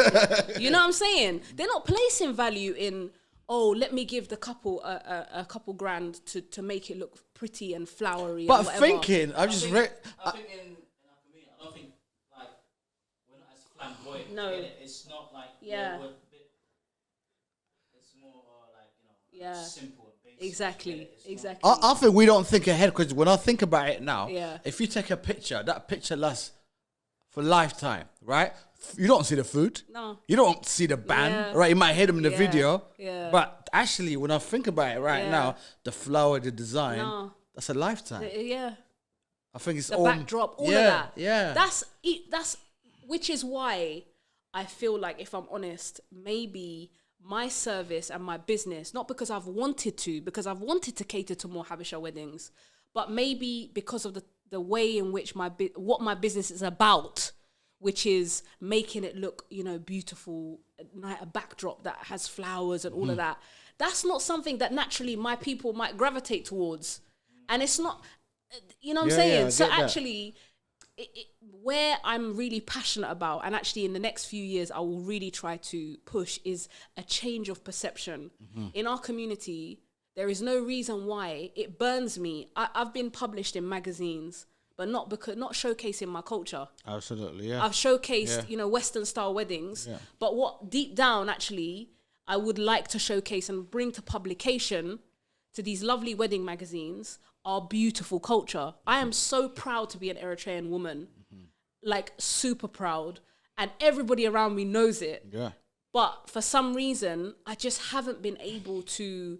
You know what I'm saying? They're not placing value in, oh, let me give the couple a couple grand to make it look pretty and flowery. But and whatever. I think in our community, I don't think like we're not as flamboyant. No, it's not like we're a bit. It's more like simple and basic. Exactly. I think we don't think ahead, because when I think about it now, if you take a picture, that picture lasts for lifetime, right? You don't see the food. No. You don't see the band, right? You might hear them in the video. Yeah. But actually, when I think about it now, the flower, the design, that's a lifetime. I think it's the backdrop, all of that. Yeah. That's which is why I feel like, if I'm honest, maybe my service and my business, not because I've wanted to cater to more Habesha weddings, but maybe because of the way in which what my business is about, which is making it look, beautiful, a backdrop that has flowers and all of that. That's not something that naturally my people might gravitate towards. And it's not, you know what I'm saying? So actually, where I'm really passionate about, and actually in the next few years I will really try to push, is a change of perception. In our community, there is no reason why it burns me. I've been published in magazines, but not showcasing my culture. Absolutely, yeah. I've showcased, Western style weddings, but what deep down actually I would like to showcase and bring to publication to these lovely wedding magazines are beautiful culture. I am so proud to be an Eritrean woman, like super proud, and everybody around me knows it. Yeah. But for some reason, I just haven't been able to,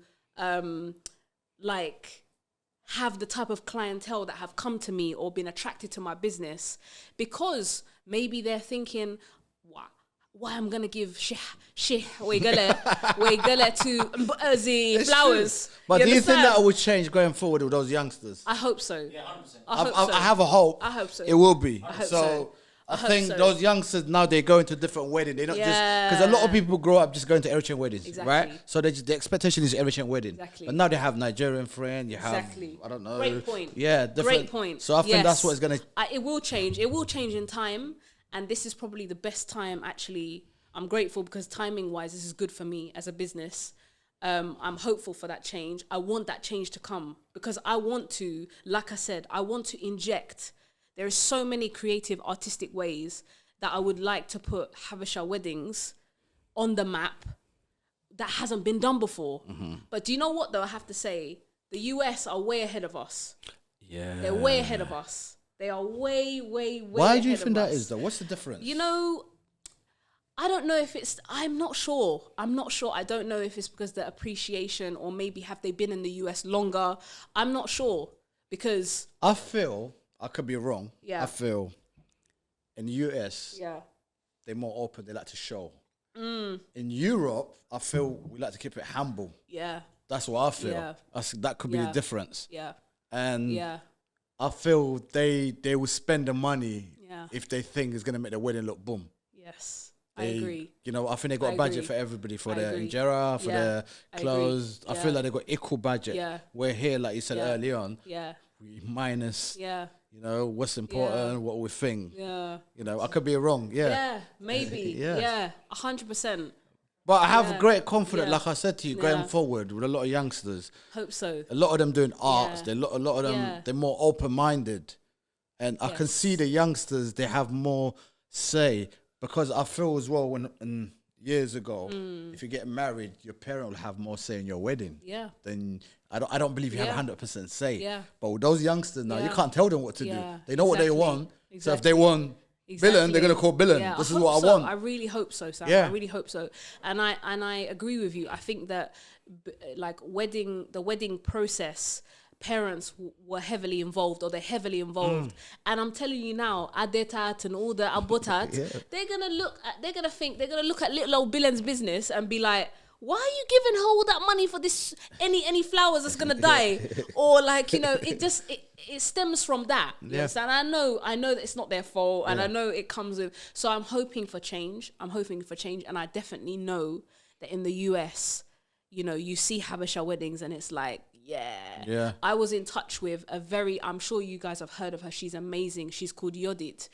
have the type of clientele that have come to me or been attracted to my business, because maybe they're thinking, why I'm gonna give we gonna to the flowers. But do you think that will change going forward with those youngsters? I hope so. Yeah, 100%. I have a hope. I hope so. It will be. I think those youngsters now, they go into different weddings. They're not just, because a lot of people grow up just going to Eritrean weddings, right? So the expectation is Eritrean wedding. Exactly. But now they have Nigerian friend. You have, I don't know. Great point. Yeah, different. Great point. So I think that's what it's gonna. It will change. It will change in time, and this is probably the best time. Actually, I'm grateful because timing-wise, this is good for me as a business. I'm hopeful for that change. I want that change to come because I want to, like I said, I want to inject. There are so many creative, artistic ways that I would like to put Habesha weddings on the map that hasn't been done before. But do you know what, though? I have to say, the US are way ahead of us. Yeah. They're way ahead of us. They are way ahead of us. Why do you think that is, though? What's the difference? You know, I don't know if it's, I'm not sure. I don't know if it's because the appreciation, or maybe have they been in the US longer? I'm not sure. Because I feel, I could be wrong. Yeah. I feel in the US, yeah, they're more open. They like to show. In Europe, I feel we like to keep it humble. yeah, That's what I feel. Yeah. That could be the Yeah. difference. yeah, And yeah, I feel they will spend the money yeah. if they think it's going to make the wedding look boom. Yes, I They- agree. You know, I think they got I a budget agree. for everybody, for I the agree. injera, for Yeah, the I agree. clothes. I Yeah. feel like they got equal budget. Yeah. We're here, like you said Yeah. early on, Yeah, we minus, yeah, you know, what's important, Yeah. what we think. yeah. You know, I could be wrong. Yeah, maybe. Yeah. Yeah, 100%. But I have Yeah. great confidence, Yeah. like I said to you, going Yeah. forward with a lot of youngsters. Hope so. A lot of them doing arts. Yeah. A lot of them, Yeah. they're more open-minded. And I can Yes. see the youngsters, they have more say. Because I feel as well, when years ago, if you get married, your parent will have more say in your wedding. Yeah. Then I don't believe you have Yeah. 100% say. Yeah. But with those youngsters now, you Yeah. can't tell them what to Yeah. do. They know what they Exactly. want. So if Exactly. they want Bilen, they're gonna call Bilen. Yeah, This is hope what so. I want. I really hope so, Sam. Yeah. I really hope so. And I agree with you. I think that like the wedding process, parents were heavily involved, or they're heavily involved. And I'm telling you now, Adetat and all the Abotat, they're gonna look at little old Bilen's business and be like, why are you giving her all that money for this any flowers that's gonna die? Or like, you know, it stems from that. You understand? I know that it's not their fault, and I know it comes with, so I'm hoping for change. And I definitely know that in the US, you know, you see Habesha weddings and it's like, Yeah. I was in touch with I'm sure you guys have heard of her. She's amazing. She's called Yodit.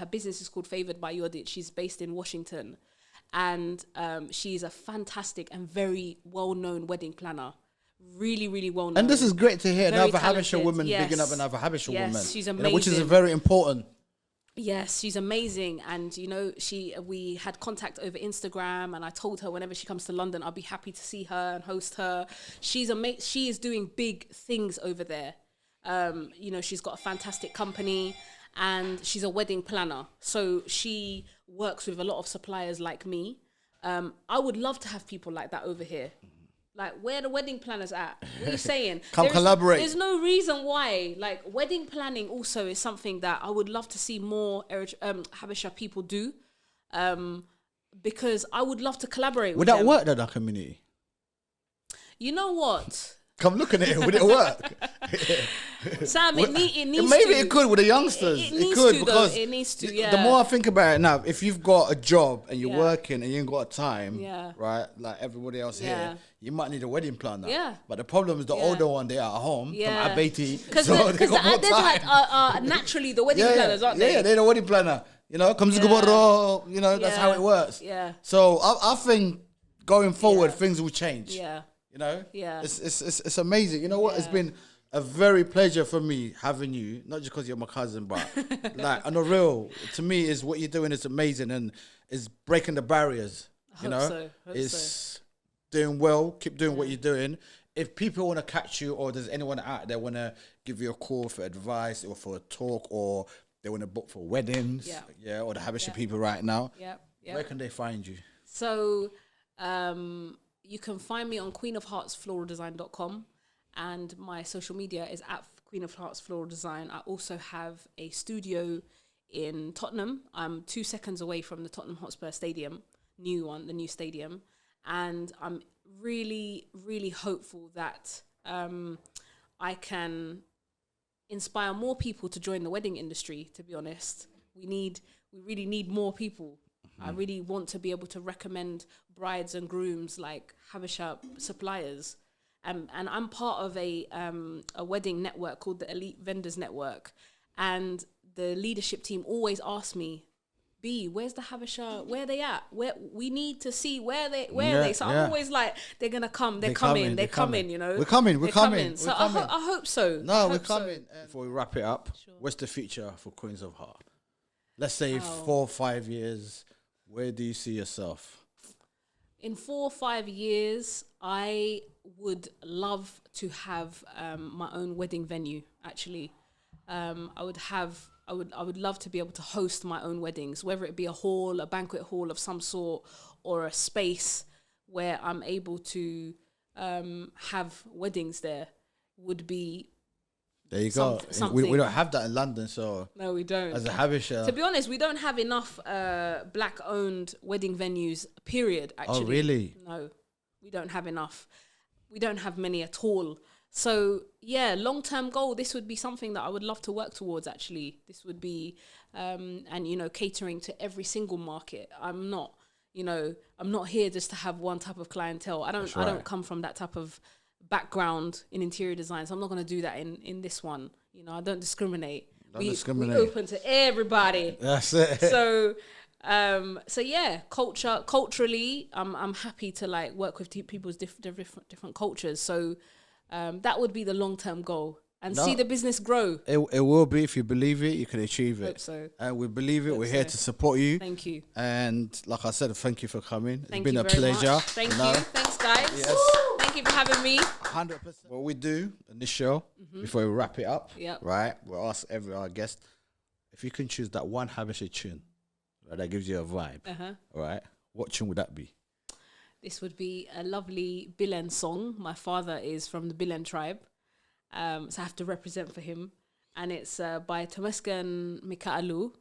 Her business is called Favored by Yodit. She's based in Washington. And she's a fantastic and very well-known wedding planner. Really, really well-known. And this is great to hear. Very Another Habesha talented. woman Yes. bigging up another Habesha Yes, woman. she's You know, which is amazing. very important. Yes, she's amazing. And, you know, we had contact over Instagram, and I told her whenever she comes to London, I'll be happy to see her and host her. She is doing big things over there. You know, she's got a fantastic company, and she's a wedding planner. So she works with a lot of suppliers like me. I would love to have people like that over here. Like, where are the wedding planners at? What are you saying? Collaborate. There's no reason why. Like, wedding planning also is something that I would love to see more Habesha people do, because I would love to collaborate with Would that them. work, that community? You know what? Come looking at it. Would it work? Sam, it needs Maybe to. it could with the youngsters. It needs could to, because though. It needs to, yeah. The more I think about it now, if you've got a job and you're Yeah. working and you ain't got time, Yeah. right, like everybody else Yeah. here, you might need a wedding planner. Yeah. But the problem is the Yeah. older one, they are at home. Yeah. From Abeti. Because So they got more the time. are naturally the wedding planners, aren't they? Yeah, they're the wedding planner. You know, comes to Gubaro, you know, that's how it works. Yeah. So I think going forward, Yeah. things will change. Yeah. You know? Yeah. It's amazing. You know what? It's been a very pleasure for me having you, not just because you're my cousin, but like on the real, to me, is what you're doing is amazing and is breaking the barriers. You know? Hope so. It's doing well, keep doing what you're doing. If people want to catch you, or does anyone out there want to give you a call for advice or for a talk, or they want to book for weddings, or the Habesha people right now, where can they find you? So you can find me on queenofheartsfloraldesign.com, and my social media is at Queen of Hearts Floral Design. I also have a studio in Tottenham. I'm 2 seconds away from the Tottenham Hotspur Stadium, the new stadium. And I'm really, really hopeful that I can inspire more people to join the wedding industry, to be honest. We really need more people. I really want to be able to recommend brides and grooms like Habesha suppliers. And I'm part of a wedding network called the Elite Vendors Network. And the leadership team always asks me, B, where's the Habesha? Where are they at? Where we need to see where are they? So I'm always like, they're gonna come, they're coming, you know. We're coming. So I hope so. No, we're coming. Before we wrap it up, what's the future for Queens of Heart? Let's say 4 or 5 years. Where do you see yourself? In 4 or 5 years, I would love to have my own wedding venue. Actually, I would love to be able to host my own weddings, whether it be a hall, a banquet hall of some sort, or a space where I'm able to have weddings there. Would be There you go. We don't have that in London, so no, we don't. As a Habesha, to be honest, we don't have enough black-owned wedding venues. Period. Actually, oh really? No, we don't have enough. We don't have many at all. So yeah, long-term goal. This would be something that I would love to work towards. Actually, this would be, and you know, catering to every single market. I'm not here just to have one type of clientele. I don't come from that type of background in interior design, so I'm not going to do that in this one. You know, I don't discriminate. We open to everybody. That's it. So yeah, culturally, I'm happy to like work with people's different cultures. So that would be the long-term goal, and see the business grow. It will be. If you believe it, you can achieve it. Hope so. And we believe it. We're here to support you. Thank you. And like I said, thank you for coming. It's been a pleasure. Much. Thank you. Thanks, guys. Yes. Thank you for having me. 100%. What we do in this show, before we wrap it up, yep. right? We'll ask our guest if you can choose that one Habesha tune, right, that gives you a vibe. Right? What tune would that be? This would be a lovely Bilen song. My father is from the Bilen tribe, so I have to represent for him. And it's by Tomescan Mika'alu,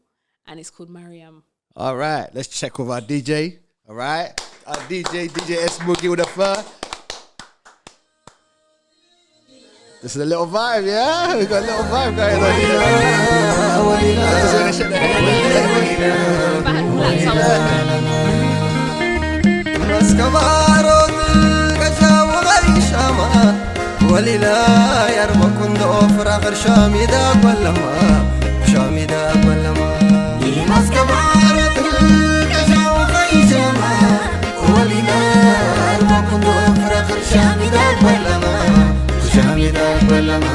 and it's called Mariam. All right, let's check with our DJ. All right, our DJ S Boogie with a fur. This is a little vibe, yeah? We got a little vibe going on here. وللا يرمكن ضفر آخر شامي داك ولا ما شامي داك ولا ما يمسك بارك الكشاو خيشما وللا يرمكن ضفر آخر شامي داك ولا ما شامي داك ولا ما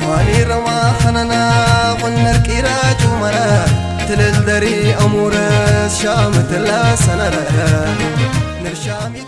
ولي رما خننا قلنا الكيراج ومرا تلل دري أمورس شامت لا سنرا نرشامي